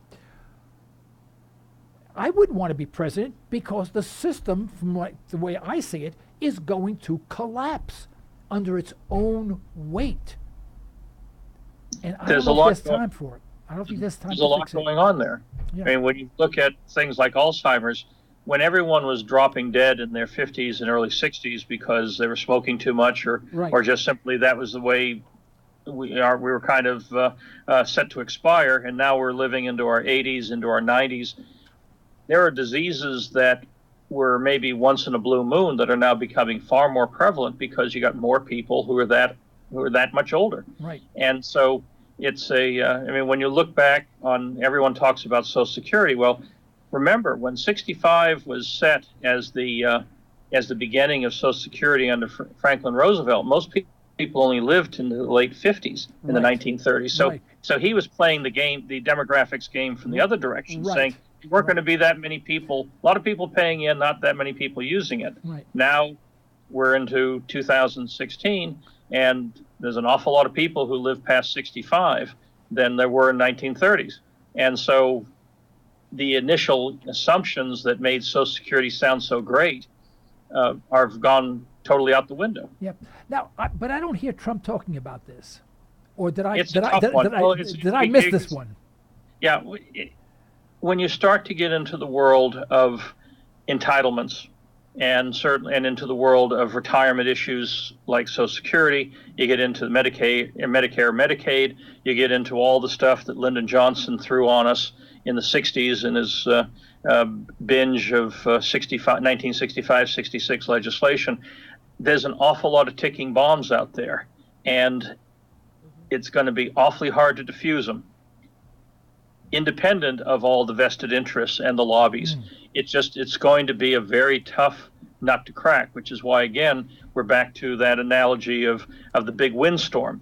I wouldn't want to be president because the system, from the way I see it, is going to collapse under its own weight. And I don't know if there's time for it. I don't think there's time to fix it. There's a lot going on there. Yeah. I mean, when you look at things like Alzheimer's, when everyone was dropping dead in their 50s and early 60s because they were smoking too much or just simply that was the way we were kind of set to expire, and now we're living into our 80s, into our 90s. There are diseases that were maybe once in a blue moon that are now becoming far more prevalent because you got more people who are that much older. Right. And so it's when you look back on, everyone talks about Social Security. Well, remember, when 65 was set as the beginning of Social Security under Franklin Roosevelt, most people only lived into the late 50s in the 1930s. So he was playing the game, the demographics game from the other direction, saying there weren't going to be that many people, a lot of people paying in, not that many people using it. Right. Now we're into 2016, and there's an awful lot of people who live past 65 than there were in 1930s. And so the initial assumptions that made Social Security sound so great are gone totally out the window. Yep. Now, but I don't hear Trump talking about this, or did I miss this one? Yeah, when you start to get into the world of entitlements and certainly and into the world of retirement issues like Social Security. You get into the Medicare, Medicaid. You get into all the stuff that Lyndon Johnson threw on us in the 60s in his binge of 1965, 66 legislation. There's an awful lot of ticking bombs out there, and it's going to be awfully hard to defuse them, independent of all the vested interests and the lobbies. It's going to be a very tough nut to crack, which is why, again, we're back to that analogy of the big windstorm.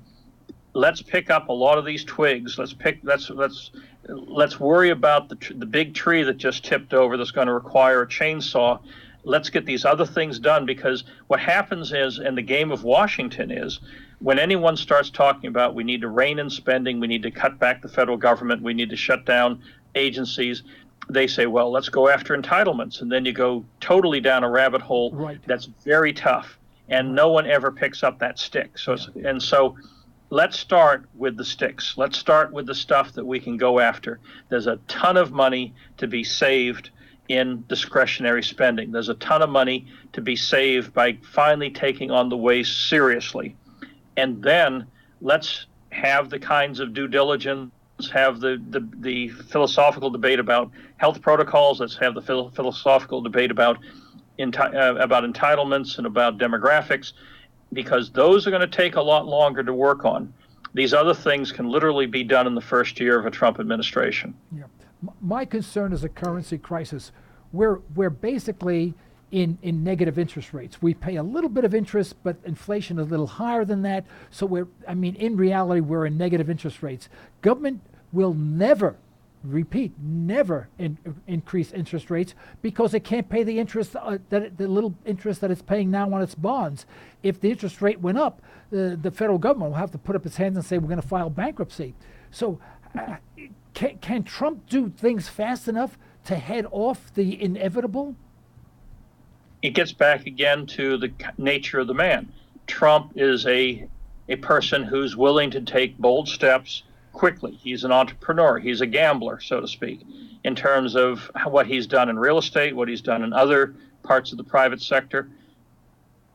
Let's pick up a lot of these twigs. Let's worry about the big tree that just tipped over that's going to require a chainsaw. Let's get these other things done, because what happens is, and the game of Washington is, when anyone starts talking about we need to rein in spending, we need to cut back the federal government, we need to shut down agencies, they say, well, let's go after entitlements. And then you go totally down a rabbit hole that's very tough, and no one ever picks up that stick. So let's start with the sticks. Let's start with the stuff that we can go after. There's a ton of money to be saved in discretionary spending. There's a ton of money to be saved by finally taking on the waste seriously. And then let's have the kinds of due diligence, have the philosophical debate about health protocols. Let's have the philosophical debate about entitlements and about demographics, because those are going to take a lot longer to work on. These other things can literally be done in the first year of a Trump administration. Yeah. My concern is a currency crisis. We're basically in negative interest rates. We pay a little bit of interest, but inflation is a little higher than that. So in reality, we're in negative interest rates. Government will never increase interest rates, because it can't pay the interest, the little interest that it's paying now on its bonds. If the interest rate went up, the federal government will have to put up its hands and say, we're going to file bankruptcy. So can Trump do things fast enough to head off the inevitable? It gets back again to the nature of the man. Trump is a person who's willing to take bold steps quickly. He's an entrepreneur. He's a gambler, so to speak, in terms of what he's done in real estate, what he's done in other parts of the private sector.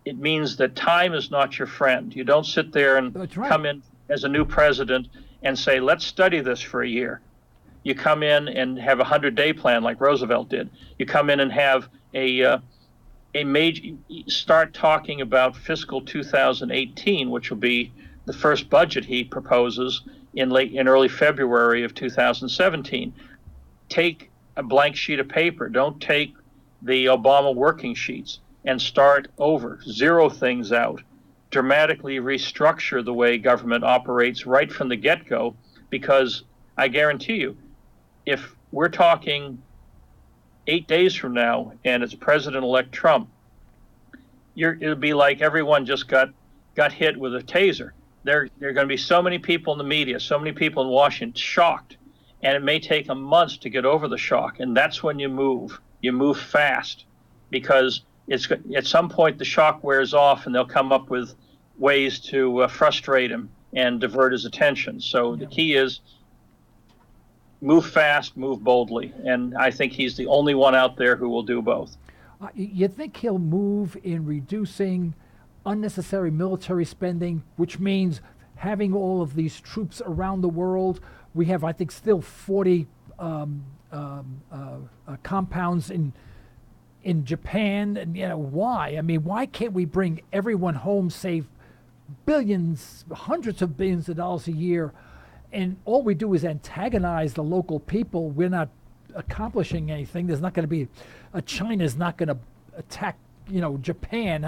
It means that time is not your friend. You don't sit there and come in as a new president and say, let's study this for a year. You come in and have a 100-day plan like Roosevelt did. You come in and have a major, start talking about fiscal 2018, which will be the first budget he proposes in early February of 2017. Take a blank sheet of paper. Don't take the Obama working sheets, and start over. Zero things out. Dramatically restructure the way government operates right from the get-go, because I guarantee you, if we're talking 8 days from now and it's President-elect Trump, it'll be like everyone just got hit with a taser. There are going to be so many people in the media, so many people in Washington shocked, and it may take them months to get over the shock. And that's when you move. You move fast, because at some point the shock wears off, and they'll come up with ways to frustrate him and divert his attention. So the key is move fast, move boldly. And I think he's the only one out there who will do both. You think he'll move in reducing unnecessary military spending, which means having all of these troops around the world? We have, I think, still 40 compounds in Japan. And why? I mean, why can't we bring everyone home, save billions, hundreds of billions of dollars a year, and all we do is antagonize the local people? We're not accomplishing anything. There's not going to be China's not going to attack Japan.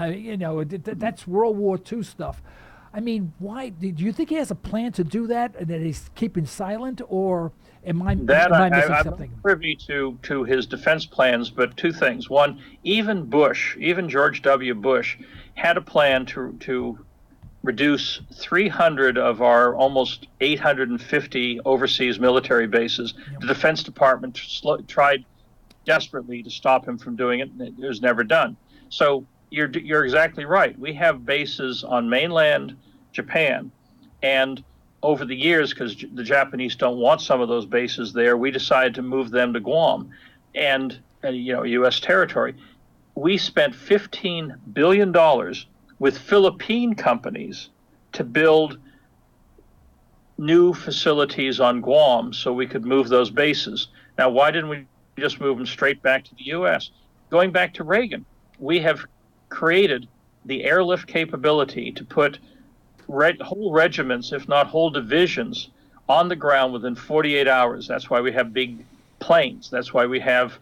That's World War II stuff. I mean, why do you think he has a plan to do that, and that he's keeping silent, or am I missing something? I'm privy to his defense plans, but two things. One, even George W. Bush had a plan to reduce 300 of our almost 850 overseas military bases. Yep. The Defense Department tried desperately to stop him from doing it. It was never done. So you're exactly right. We have bases on mainland Japan, and over the years, because the Japanese don't want some of those bases there, we decided to move them to Guam and U.S. territory. we spent $15 billion with Philippine companies to build new facilities on Guam so we could move those bases. Now, why didn't we just move them straight back to the U.S.? Going back to Reagan, we have created the airlift capability to put whole regiments, if not whole divisions, on the ground within 48 hours. That's why we have big planes. That's why we have,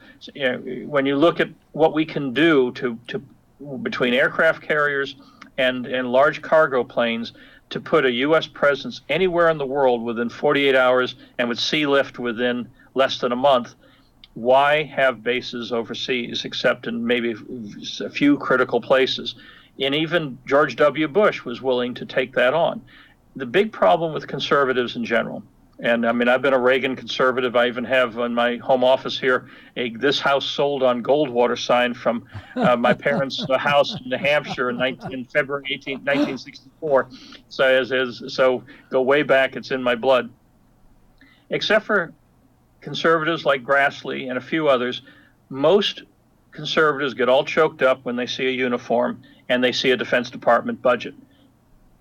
when you look at what we can do to between aircraft carriers and large cargo planes, to put a U.S. presence anywhere in the world within 48 hours and with sea lift within less than a month. Why have bases overseas except in maybe a few critical places? And even George W. Bush was willing to take that on. The big problem with conservatives in general, and I mean, I've been a Reagan conservative. I even have in my home office here "This house sold on Goldwater" sign from my parents' house in New Hampshire in February 1964. So go way back. It's in my blood. Except for conservatives like Grassley and a few others, most conservatives get all choked up when they see a uniform and they see a Defense Department budget.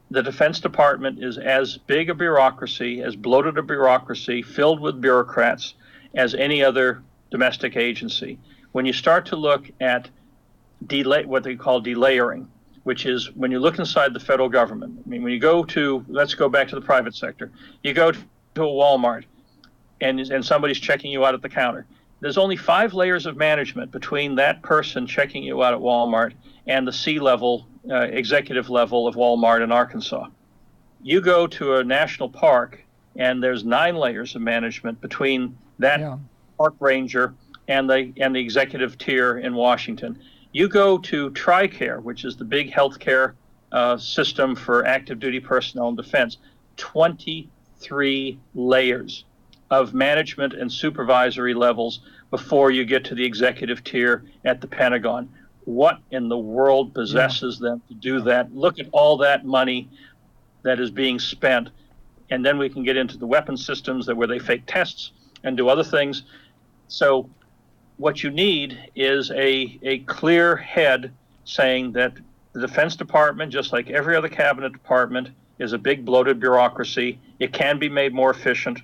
The Defense Department is as big a bureaucracy, as bloated a bureaucracy, filled with bureaucrats as any other domestic agency. When you start to look at what they call delayering, which is when you look inside the federal government. I mean, when you go to, let's go back to the private sector. You go to a Walmart and somebody's checking you out at the counter. There's only 5 layers of management between that person checking you out at Walmart and the C-level, executive level of Walmart in Arkansas. You go to a national park, and there's 9 layers of management between that park ranger and the executive tier in Washington. You go to TRICARE, which is the big healthcare system for active duty personnel and defense, 23 layers of management and supervisory levels before you get to the executive tier at the Pentagon. What in the world possesses them to do that? Look at all that money that is being spent. And then we can get into the weapon systems where they fake tests and do other things. So what you need is a clear head saying that the Defense Department, just like every other cabinet department, is a big bloated bureaucracy. It can be made more efficient.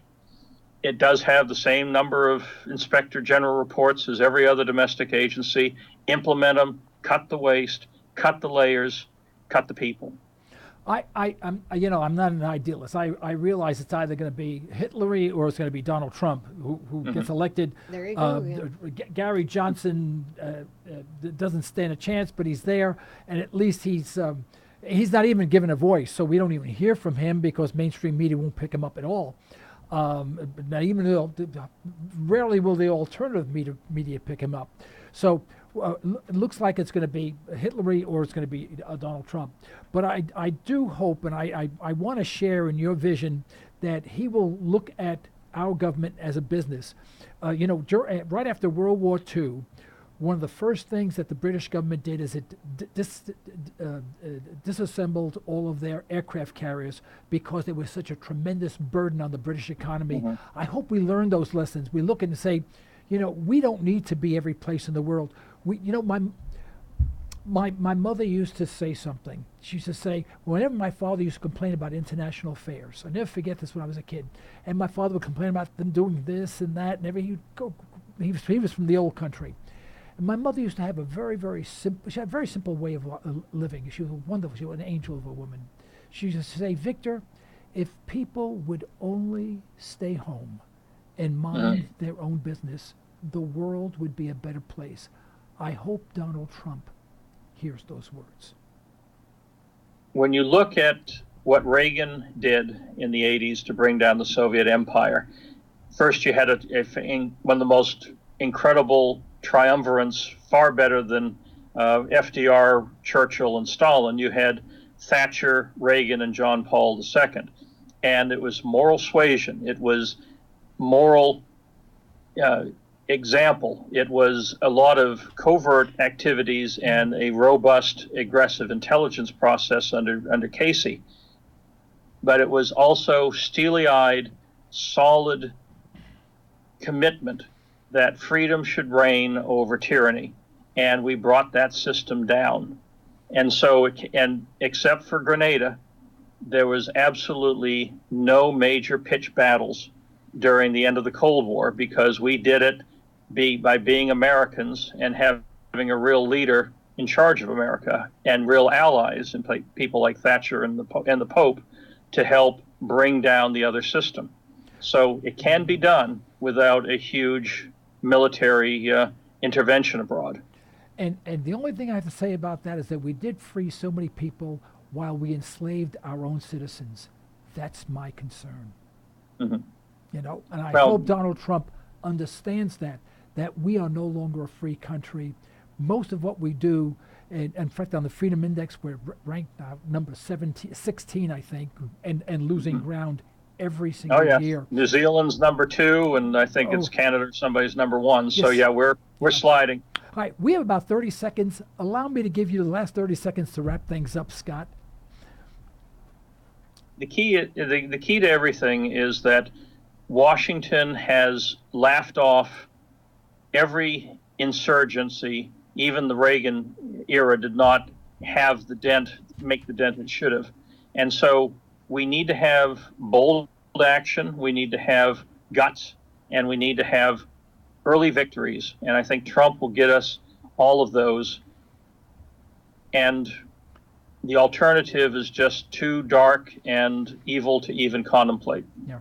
It does have the same number of inspector general reports as every other domestic agency. Implement them, cut the waste, cut the layers, cut the people. I'm not an idealist. I realize it's either going to be Hitlery or it's going to be Donald Trump who gets elected. There you go. Gary Johnson doesn't stand a chance, but he's there, and at least he's not even given a voice, so we don't even hear from him because mainstream media won't pick him up at all. Now, even though rarely will the alternative media pick him up. So it looks like it's going to be Hitlery or it's going to be Donald Trump. But I do hope, and I want to share in your vision that he will look at our government as a business. Right after World War II, one of the first things that the British government did is it disassembled all of their aircraft carriers because there was such a tremendous burden on the British economy. I hope we learn those lessons. We look and say, we don't need to be every place in the world. My mother used to say something. She used to say, whenever my father used to complain about international affairs, I never forget this when I was a kid, and my father would complain about them doing this and that, and he was from the old country. And my mother used to have a very, very simple, she had a very simple way of living. She was wonderful. She was an angel of a woman. She used to say, Victor, if people would only stay home and mind their own business, the world would be a better place. I hope Donald Trump hears those words. When you look at what Reagan did in the 80s to bring down the Soviet Empire, first you had one of the most incredible triumvirates, far better than FDR, Churchill, and Stalin. You had Thatcher, Reagan, and John Paul II. And it was moral suasion. It was moral example. It was a lot of covert activities and a robust, aggressive intelligence process under Casey. But it was also steely-eyed, solid commitment that freedom should reign over tyranny. and we brought that system down. And so, except for Grenada, there was absolutely no major pitched battles during the end of the Cold War, because we did it by being Americans and having a real leader in charge of America and real allies and people like Thatcher and the Pope to help bring down the other system. So it can be done without a huge military intervention abroad. And the only thing I have to say about that is that we did free so many people while we enslaved our own citizens. That's my concern. Mm-hmm. You know, and I hope Donald Trump understands that we are no longer a free country. Most of what we do, and in fact, on the Freedom Index, we're ranked number 16, I think, and losing ground every single year. New Zealand's number 2, and I think it's Canada or somebody's number 1. So yes. We're sliding. All right, we have about 30 seconds. Allow me to give you the last 30 seconds to wrap things up, Scott. The key to everything is that Washington has laughed off every insurgency. Even the Reagan era did not have make the dent it should have. And so we need to have bold action, we need to have guts, and we need to have early victories. And I think Trump will get us all of those. And the alternative is just too dark and evil to even contemplate. Yeah,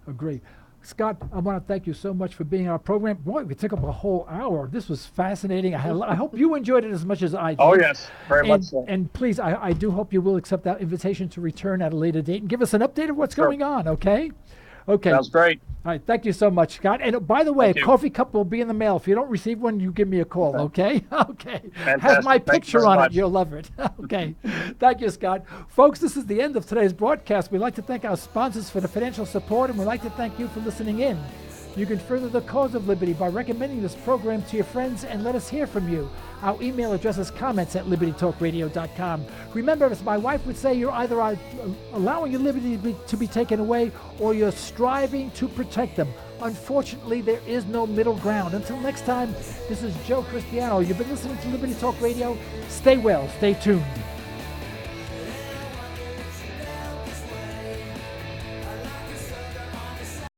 agree. Scott, I want to thank you so much for being on our program. Boy, we took up a whole hour. This was fascinating. I hope you enjoyed it as much as I did. Oh, yes, very much so. And please, I do hope you will accept that invitation to return at a later date and give us an update of what's going on, okay? Okay. Sounds great. All right, thank you so much, Scott. And by the way, a coffee cup will be in the mail. If you don't receive one, you give me a call, okay? Okay. Fantastic. Has my picture on much. it. You'll love it. Okay. Thank you, Scott. Folks, this is the end of today's broadcast. We'd like to thank our sponsors for the financial support, and we'd like to thank you for listening in. You can further the cause of liberty by recommending this program to your friends and let us hear from you. Our email address is comments@libertytalkradio.com. Remember, as my wife would say, you're either allowing your liberty to be taken away or you're striving to protect them. Unfortunately, there is no middle ground. Until next time, this is Joe Cristiano. You've been listening to Liberty Talk Radio. Stay well, stay tuned.